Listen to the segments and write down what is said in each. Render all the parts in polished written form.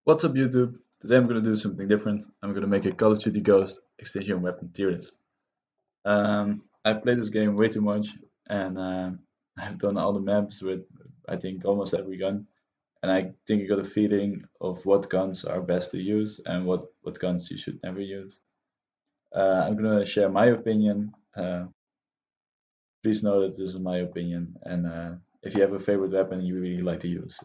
What's up, YouTube? Today I'm gonna do something different. I'm gonna make a Call of Duty Ghost Extinction weapon tier list. I've played this game way too much, and I've done all the maps with I think almost every gun, and I think I got a feeling of what guns are best to use and what guns you should never use. I'm gonna share my opinion. Please know that this is my opinion, and if you have a favorite weapon you really like to use,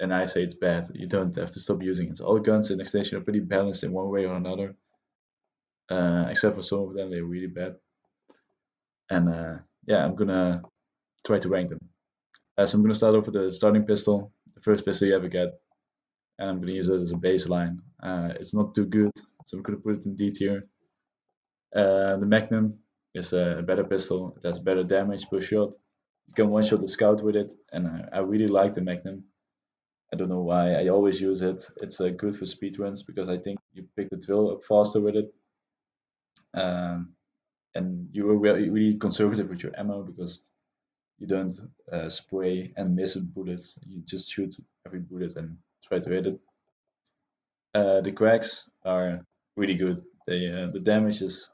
and I say it's bad, you don't have to stop using it. All guns in Extinction are pretty balanced in one way or another, except for some of them, they're really bad. And yeah, I'm gonna try to rank them. So I'm gonna start off with the starting pistol, the first pistol you ever get, and I'm gonna use it as a baseline. It's not too good, so I'm gonna put it in D tier. The Magnum is a better pistol. It has better damage per shot. You can one shot the scout with it, and I really like the Magnum. I don't know why. I always use it. It's good for speed runs because I think you pick the drill up faster with it. Um, and you were really conservative with your ammo because you don't spray and miss bullets. You just shoot every bullet and try to hit it. The cracks are really good. The damage is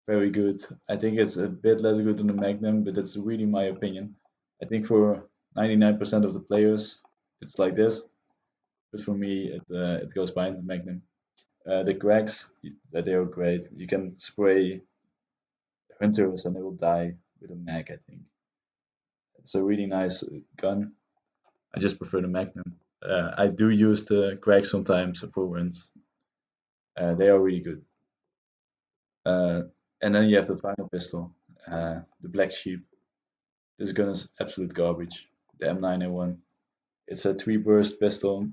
very good. I think it's a bit less good than the Magnum, but that's really my opinion. I think for 99% of the players, it's like this. But for me, it goes behind the Magnum. The cracks, they are great. You can spray hunters and they will die with a mag, I think. It's a really nice gun. I just prefer the Magnum. I do use the Greg sometimes for runs. They are really good. Uh, and then you have the final pistol, the Black Sheep. This gun is absolute garbage. The M9A1. It's a three burst pistol.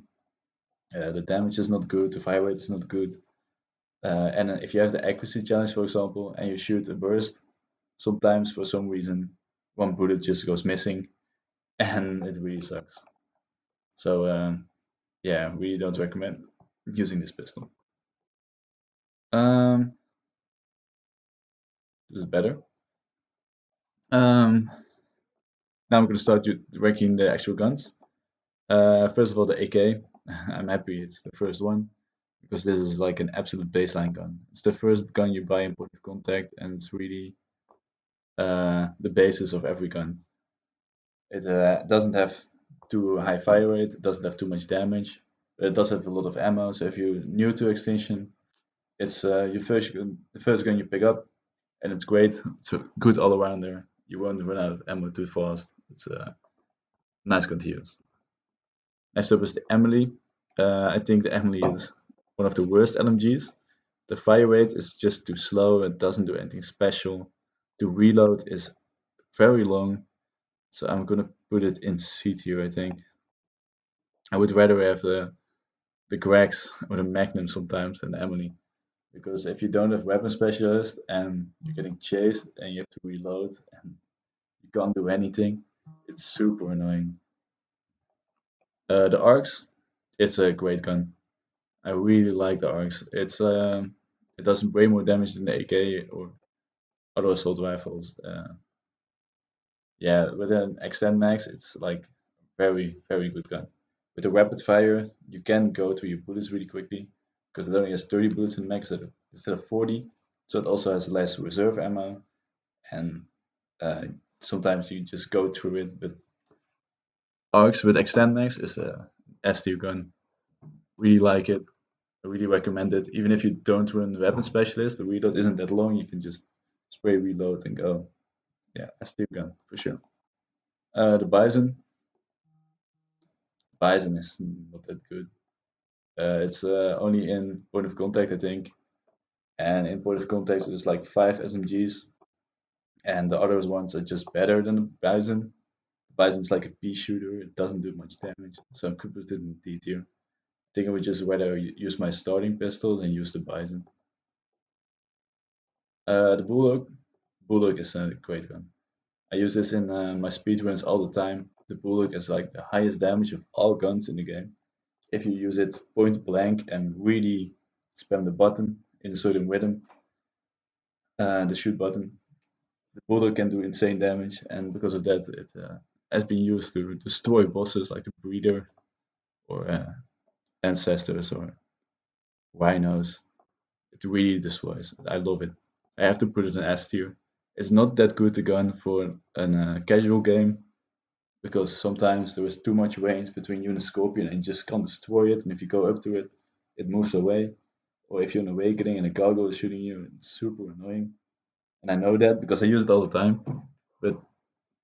The damage is not good. The fire rate is not good. And if you have the accuracy challenge, for example, and you shoot a burst, sometimes for some reason one bullet just goes missing, and it really sucks. So yeah, really don't recommend using this pistol. Um, this is better. Um, Now I'm going to start ranking the actual guns. First of all, the AK. I'm happy it's the first one because this is like an absolute baseline gun. It's the first gun you buy in point of contact, and it's really the basis of every gun. It doesn't have too high fire rate. It doesn't have too much damage. But it does have a lot of ammo. So if you're new to Extinction, it's the first gun you pick up, and it's great. It's a good all arounder. You won't run out of ammo too fast. It's a nice gun to use. Next up is the Emily. I think the Emily is one of the worst LMGs. The fire rate is just too slow. It doesn't do anything special. The reload is very long, so I'm gonna put it in C tier. I think I would rather have the Gregs or the Magnum sometimes than the Emily. Because if you don't have weapon specialist and you're getting chased and you have to reload and you can't do anything, it's super annoying. The arcs, it's a great gun. I really like the arcs. It doesn't way more damage than the AK or other assault rifles. Yeah, with an extend max, it's like very good gun. With the rapid fire, you can go through your bullets really quickly because it only has 30 bullets in max instead of 40. So it also has less reserve ammo, and uh, sometimes you just go through it. But arcs with extend max is a S tier gun. Really like it. I really recommend it. Even if you don't run weapon specialist, the reload isn't that long. You can just spray reload and go. Yeah, S tier gun for sure. The Bison is not that good. It's only in point of contact, I think, and in point of contact there's like 5 SMGs, and the other ones are just better than the Bison. The Bison's like a pea shooter; it doesn't do much damage, so I'm gonna put it in D tier. I think I would just rather use my starting pistol than use the Bison. The Bulldog is a great gun. I use this in my speedruns all the time. The Bulldog is like the highest damage of all guns in the game. If you use it point blank and really spam the button in a certain rhythm, the shoot button, the Bulldog can do insane damage, and because of that, it has been used to destroy bosses like the Breeder or ancestors or rhinos. It really destroys. I love it. I have to put it in S tier. It's not that good a gun for a casual game because sometimes there is too much range between you and a scorpion and you just can't destroy it. And if you go up to it, it moves away. Or if you're in awakening and a gargoyle is shooting you, it's super annoying. And I know that because I use it all the time. But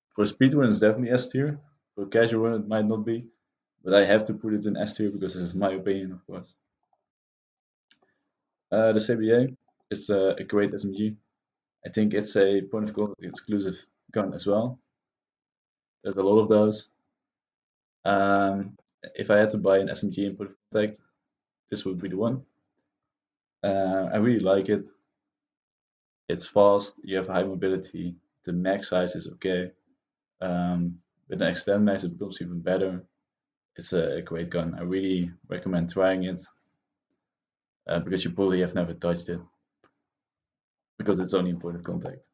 for speedrun, it's definitely S tier. For casual run, it might not be. But I have to put it in S tier because this is my opinion, of course. The CBA is a great SMG. I think it's a point of contact exclusive gun as well. There's a lot of those. Um, if I had to buy an SMG in point of contact, this would be the one. I really like it. It's fast. You have high mobility. The mag size is okay. With an extend max, it becomes even better. It's a great gun. I really recommend trying it because you probably have never touched it because it's only in point of contact.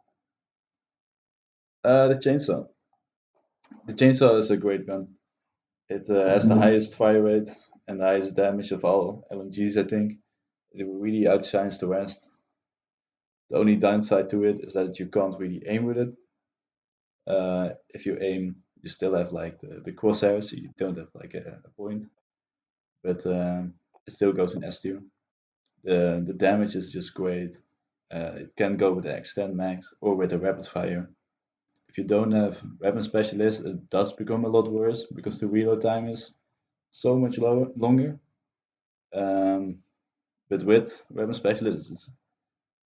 The chainsaw. The chainsaw is a great gun. It has the highest fire rate and the highest damage of all LMGs, I think. It really outshines the rest. The only downside to it is that you can't really aim with it. If you aim, you still have like the crosshairs, so you don't have like a point. But it still goes in S tier. The damage is just great. It can go with the extend max or with the rapid fire. If you don't have weapon specialist, it does become a lot worse because the reload time is so much longer. Um, but with weapon specialist, it's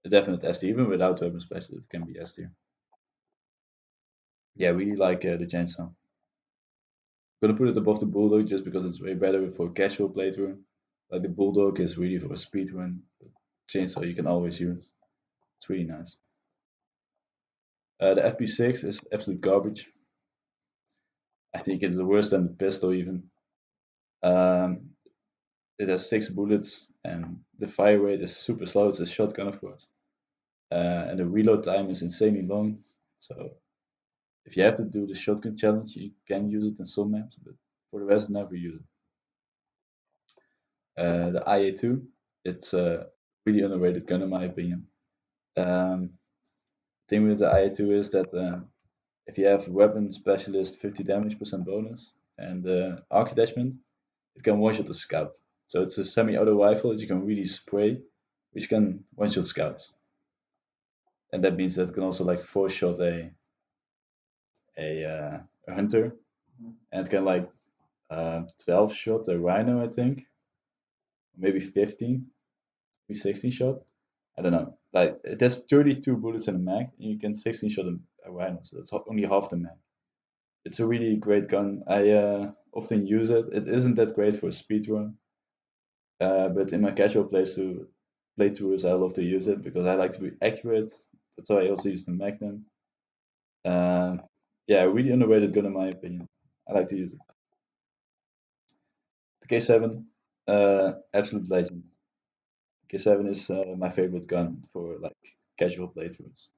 a definite S tier. Even without weapon specialist, it can be S tier. Yeah, I really like the chainsaw. Gonna put it above the bulldog just because it's way better for casual playthrough. Like the bulldog is really for a speed run. But chainsaw you can always use. It's really nice. The FP6 is absolute garbage. I think it's worse than the pistol even. Um, it has 6 bullets and the fire rate is super slow. It's a shotgun, of course, and the reload time is insanely long. So if you have to do the shotgun challenge, you can use it in some maps, but for the rest, never use it. The IA2, it's a really underrated gun in my opinion. Thing with the IA2 is that if you have weapon specialist 50 damage percent bonus and arc attachment, it can one shot a scout. So it's a semi-auto rifle that you can really spray, which can one shot scouts. And that means that it can also like four shot a hunter, and it can like 12 shot a rhino, I think, maybe 15, maybe 16 shot. I don't know. Like it has 32 bullets in a mag, and you can 16 shot a rhino, so that's only half the mag. It's a really great gun. I often use it. It isn't that great for speedrun, but in my casual playthroughs, I love to use it because I like to be accurate. That's why I also use the Magnum. Um, yeah, really underrated gun in my opinion. I like to use it. The K7, absolute legend. K7 is my favorite gun for like casual playthroughs.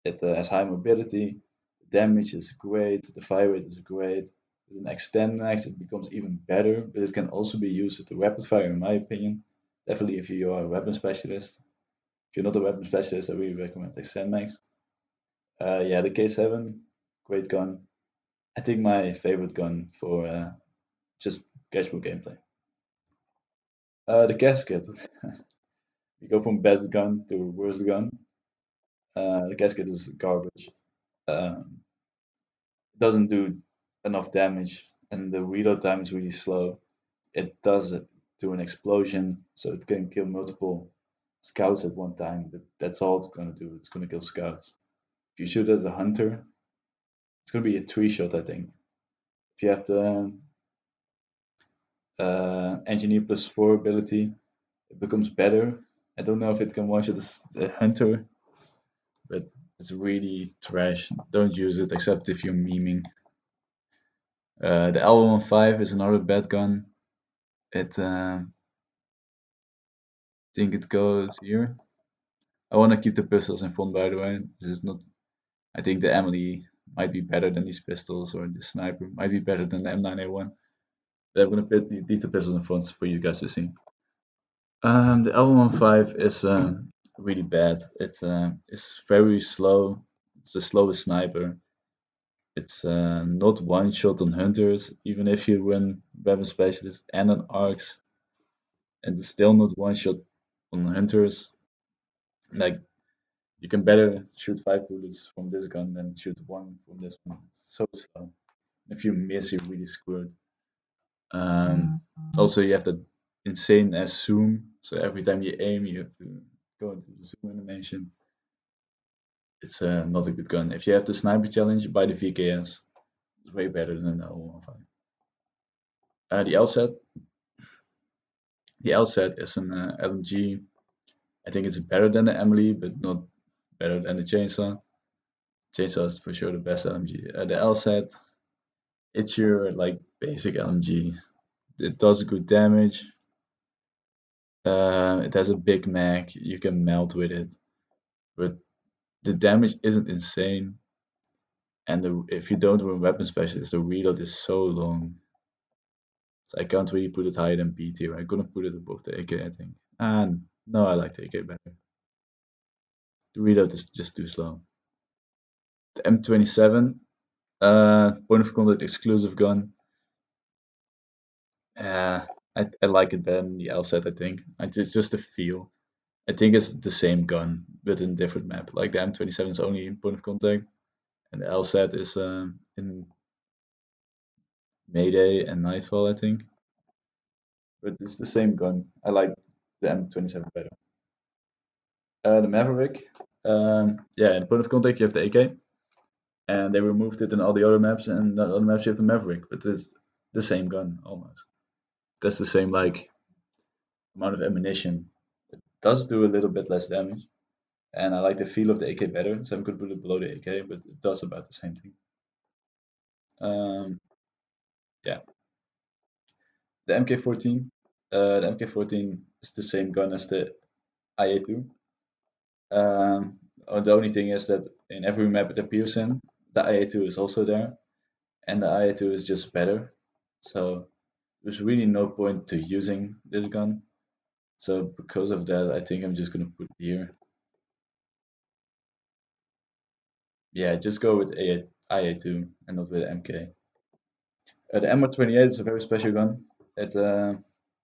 It has high mobility, the damage is great, the fire rate is great. With an extend max, it becomes even better, but it can also be used with the rapid fire, in my opinion. Definitely, if you are a weapon specialist. If you're not a weapon specialist, I really recommend extend max. Yeah, the K7, great gun. I think my favorite gun for just casual gameplay. The casket. You go from best gun to worst gun. The casket is garbage. Um, it doesn't do enough damage, and the reload time is really slow. It does it to an explosion, so it can kill multiple scouts at one time, but that's all it's gonna do. It's gonna kill scouts. If you shoot at a hunter, it's gonna be a three shot, I think. If you have the engineer plus four ability, it becomes better. I don't know if it can one shot the hunter, but it's really trash. Don't use it except if you're memeing. The L15 is another bad gun. It think it goes here. I want to keep the pistols in front, by the way. This is not. I think the Emily might be better than these pistols, or the sniper might be better than the M9A1. I'm gonna put these two pistols in front for you guys to see. The L15 is really bad. It's very slow. It's the slowest sniper. It's not one shot on hunters, even if you run weapon specialist and an arcs, and it's still not one shot on hunters. Like you can better shoot 5 bullets from this gun than shoot one from this one. It's so slow. If you miss, you're really screwed. Also, you have that insane ass zoom, so every time you aim, you have to go into the zoom animation. It's not a good gun. If you have the sniper challenge, buy the VKS. It's way better than the L15. The LZ, the LZ is an LMG. I think it's better than the Emily, but not better than the chainsaw. Chainsaw is for sure the best LMG. The LZ, it's your like basic LMG. It does good damage. It has a big mag. You can melt with it, but the damage isn't insane. And if you don't run weapon specialist, the reload is so long. So I can't really put it higher than B tier. I'm gonna put it above the AK, I think. And no, I like the AK better. The reload is just too slow. The M27, point of contact exclusive gun. Uh, I like it better than the LZ, I think. It's just a feel. I think it's the same gun, but in a different map. Like the M27 is only in point of contact, and the LZ is in Mayday and Nightfall, I think. But it's the same gun. I like the M27 better. The Maverick, yeah, in point of contact you have the AK, and they removed it in all the other maps, and the other maps you have the Maverick, but it's the same gun almost. That's the same like amount of ammunition. It does do a little bit less damage, and I like the feel of the AK better, so I'm gonna put it below the AK, but it does about the same thing. Um, yeah, the MK14. The MK14 is the same gun as the IA2. The only thing is that in every map it appears in, the IA2 is also there, and the IA2 is just better. So there's really no point to using this gun. So because of that, I think I'm just gonna put it here. Yeah, just go with IA2 and not with MK. The MR28 is a very special gun. It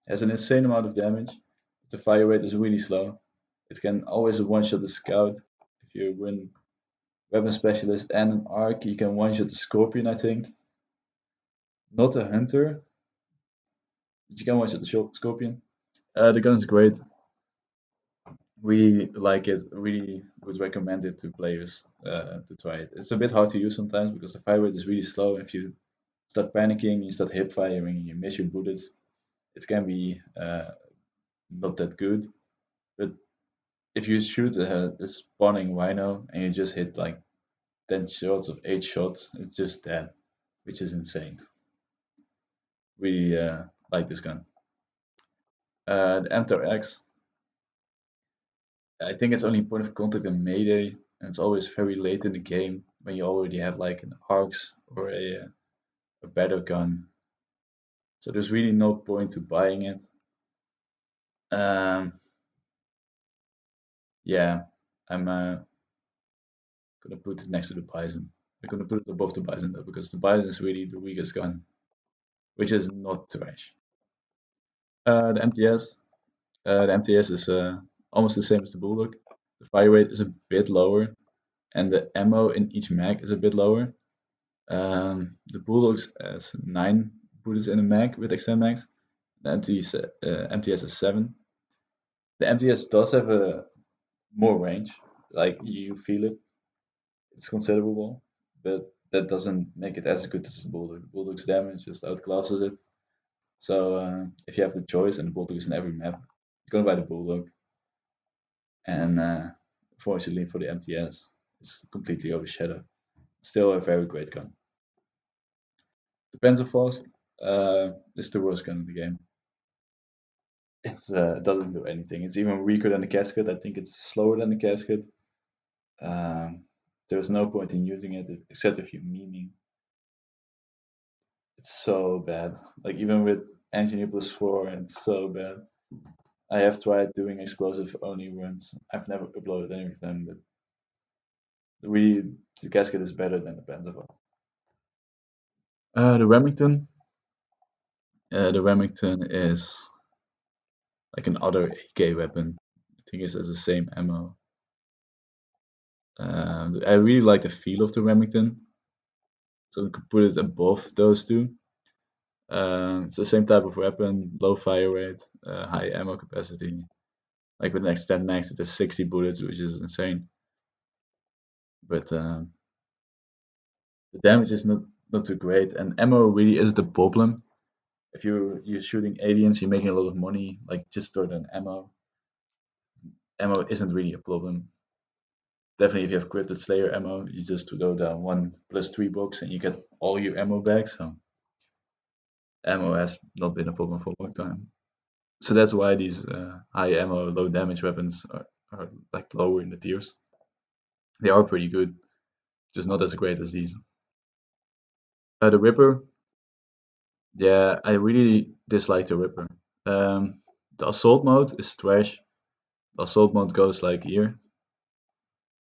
has an insane amount of damage. The fire rate is really slow. It can always one-shot the scout. If you win weapon specialist and an arc, you can one-shot the scorpion, I think. Not a hunter, but you can one-shot the scorpion. The gun is great. Really like it. Really would recommend it to players to try it. It's a bit hard to use sometimes because the fire rate is really slow. If you start panicking, you start hip firing, you miss your bullets. It can be not that good. But if you shoot a spawning rhino and you just hit like 10 shots of 8 shots, it's just dead, which is insane. Really like this gun. The Mtor X, I think it's only point of contact in Mayday, and it's always very late in the game when you already have like an arcs or a better gun. So there's really no point to buying it. Um, yeah, I'm gonna put it next to the Bison. I'm gonna put it above the Bison though, because the Bison is really the weakest gun, which is not trash. The MTS, the MTS is almost the same as the Bulldog. The fire rate is a bit lower, and the ammo in each mag is a bit lower. The Bulldogs has 9 bullets in a mag with extend mags. The MTS is 7. The MTS does have a more range, like you feel it. It's considerable, but that doesn't make it as good as the Bulldog. The Bulldog's damage just outclasses it. So if you have the choice, and the Bulldog is in every map, you're gonna buy the Bulldog. And fortunately for the MTS, it's completely overshadowed. It's still a very great gun. The Panzerfaust is the worst gun in the game. It doesn't do anything. It's even weaker than the casket. I think it's slower than the casket. There's no point in using it except if you're memeing. It's so bad. Like even with engineer plus 4, it's so bad. I have tried doing explosive only runs. I've never uploaded any of them, but really the casket is better than the Panzer. The Remington. The Remington is like another AK weapon. I think it has the same ammo. I really like the feel of the Remington, so you could put it above those two. It's the same type of weapon, low fire rate, high ammo capacity. Like with an extend max, it has 60 bullets, which is insane. But the damage is not too great, and ammo really is the problem. If you're shooting aliens, you're making a lot of money. Like just throw down ammo. Ammo isn't really a problem. Definitely, if you have cryptid slayer ammo, you just throw down 1+3 box and you get all your ammo back. So ammo has not been a problem for a long time. So that's why these high ammo, low damage weapons are like lower in the tiers. They are pretty good, just not as great as these. The Ripper, yeah, I really dislike the Ripper. The assault mode is trash. The assault mode goes like here.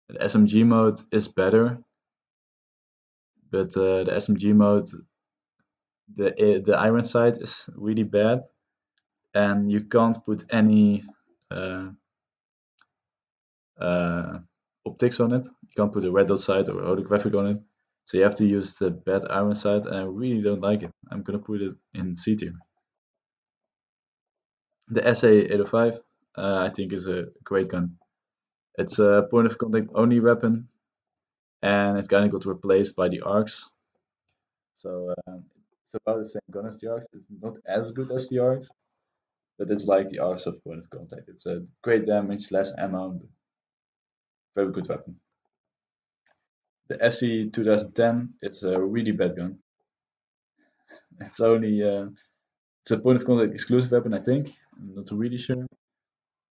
The SMG mode is better, but the SMG mode, the iron sight is really bad, and you can't put any uh, uh, optics on it. You can't put a red dot sight or holographic on it. So you have to use the bad iron sight, and I really don't like it. I'm gonna put it in C tier. The SA-805, I think, is a great gun. It's a point of contact only weapon, and it kind of got replaced by the arcs. So it's about the same gun as the arcs. It's not as good as the arcs, but it's like the arcs of point of contact. It's a great damage, less ammo, but very good weapon. The SE 2010, it's a really bad gun. It's only it's a point of contact exclusive weapon, I think. I'm not really sure.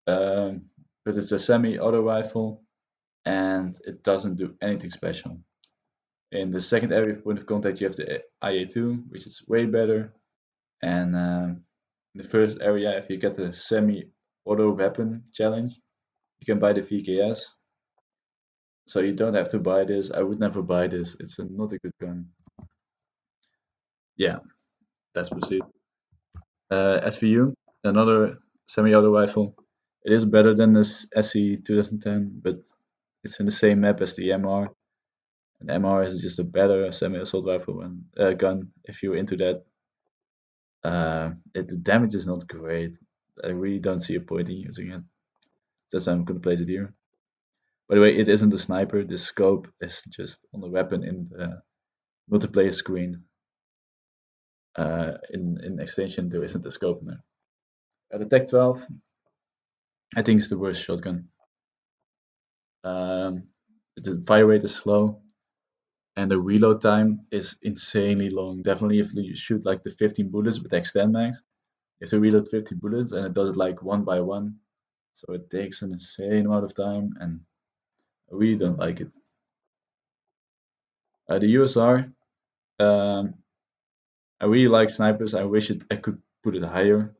But it's a semi-auto rifle, and it doesn't do anything special. In the second area of point of contact, you have the IA2, which is way better. And in the first area, if you get the semi-auto weapon challenge, you can buy the VKS. So you don't have to buy this. I would never buy this. It's not a good gun. Yeah, let's proceed. SVU, another semi-auto rifle. It is better than this SE 2010, but it's in the same map as the MR. And MR is just a better semi-assault rifle gun if you're into that. The damage is not great. I really don't see a point in using it. That's why I'm gonna place it here. By the way, it isn't a sniper. The scope is just on the weapon in the multiplayer screen. In Extinction, there isn't a scope in there. The Tech 12, I think, is the worst shotgun. Um, the fire rate is slow, and the reload time is insanely long. Definitely, if you shoot like the 15 bullets with extend max, you have to reload 50 bullets, and it does it like one by one. So it takes an insane amount of time, and I really don't like it. The USR, um, I really like snipers. I wish I could put it higher,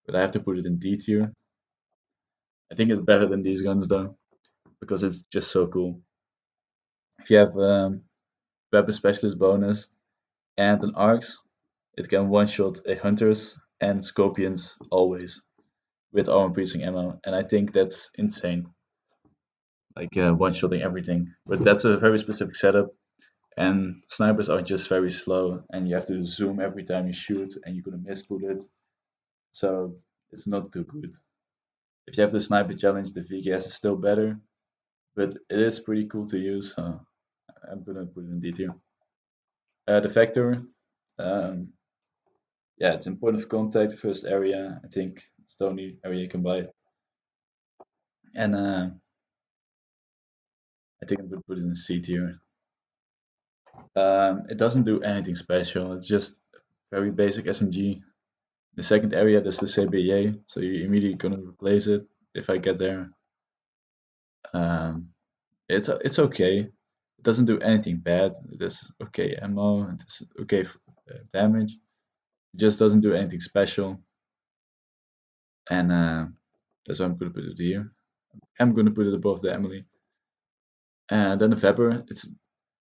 but I have to put it in D tier. I think it's better than these guns though, because it's just so cool. If you have weapon specialist bonus and an arcs, it can one shot a hunters and scorpions always with armor piercing ammo, and I think that's insane. Like one shotting everything, but that's a very specific setup. And snipers are just very slow, and you have to zoom every time you shoot, and you're gonna miss bullet. So it's not too good. If you have the sniper challenge, the VKS is still better, but it is pretty cool to use. So I'm gonna put it in D tier. The Vector, um, yeah, it's in point of contact, first area. I think it's the only area you can buy it. And I think I'm gonna put it in C tier. It doesn't do anything special. It's just very basic SMG. The second area, that's the CBA, so you're immediately gonna replace it if I get there. Um, it's okay. It doesn't do anything bad. It is okay ammo. It is okay damage. It just doesn't do anything special, and that's why I'm gonna put it here. I'm gonna put it above the Emily, and then the Vapor.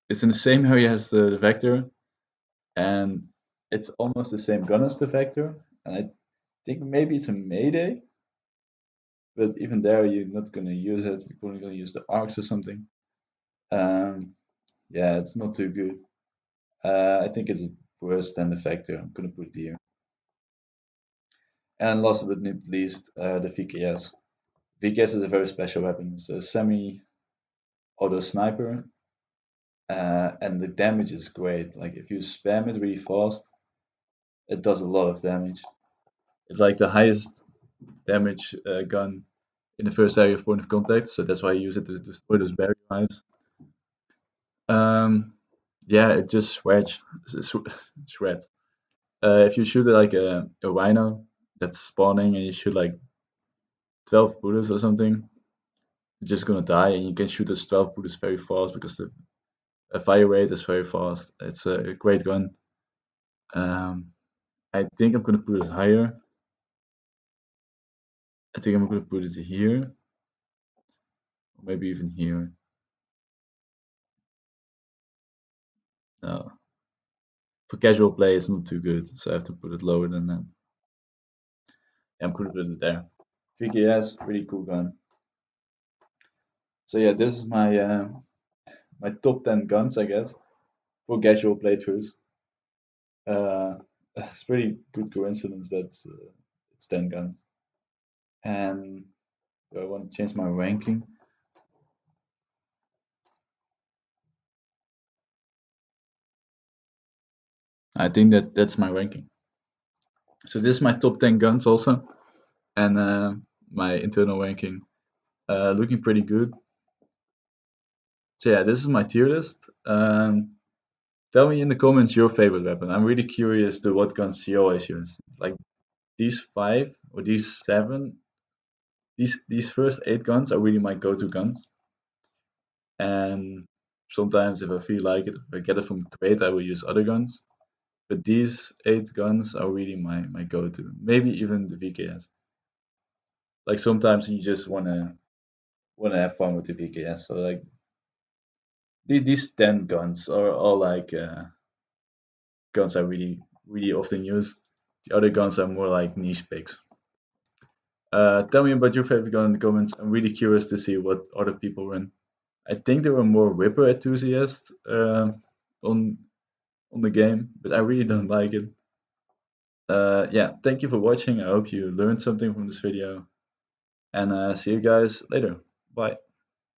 It's in the same area as the Vector, and it's almost the same gun as the Vector. And I think maybe it's a Mayday, but even there you're not gonna use it. You're probably gonna use the arcs or something. Um, yeah, it's not too good. I think it's worse than the Vector. I'm gonna put it here. And last but not least, the VKS. VKS is a very special weapon. It's a semi-auto sniper, and the damage is great. Like if you spam it really fast, it does a lot of damage. It's like the highest damage gun in the first area of point of contact, so that's why I use it to destroy those barrier hives. Um, yeah, it just shreds. If you shoot like a rhino that's spawning and you shoot like 12 bullets or something, it's just gonna die, and you can shoot those 12 bullets very fast because the fire rate is very fast. It's a great gun. Um, I think I'm gonna put it higher. I think I'm gonna put it here, or maybe even here. No, for casual play, it's not too good, so I have to put it lower than that. Yeah, I'm gonna put it there. VKS, pretty cool gun. So yeah, this is my top 10 guns, I guess, for casual playthroughs. Uh, it's pretty good coincidence that it's 10 guns. And do I want to change my ranking? I think that's my ranking. So this is my top 10 guns also, and my internal ranking, looking pretty good. So yeah, this is my tier list. Tell me in the comments your favorite weapon. I'm really curious to what guns you always use. Like these five or these seven, these first eight guns are really my go-to guns. And sometimes if I feel like it, if I get it from crate, I will use other guns. But these eight guns are really my go-to. Maybe even the VKS. Like sometimes you just wanna have fun with the VKS. So like these 10 guns are all like guns I really often use. The other guns are more like niche picks. Tell me about your favorite gun in the comments. I'm really curious to see what other people run. I think there were more Whipper enthusiasts on on the game, but I really don't like it. Yeah, thank you for watching. I hope you learned something from this video, and see you guys later. Bye.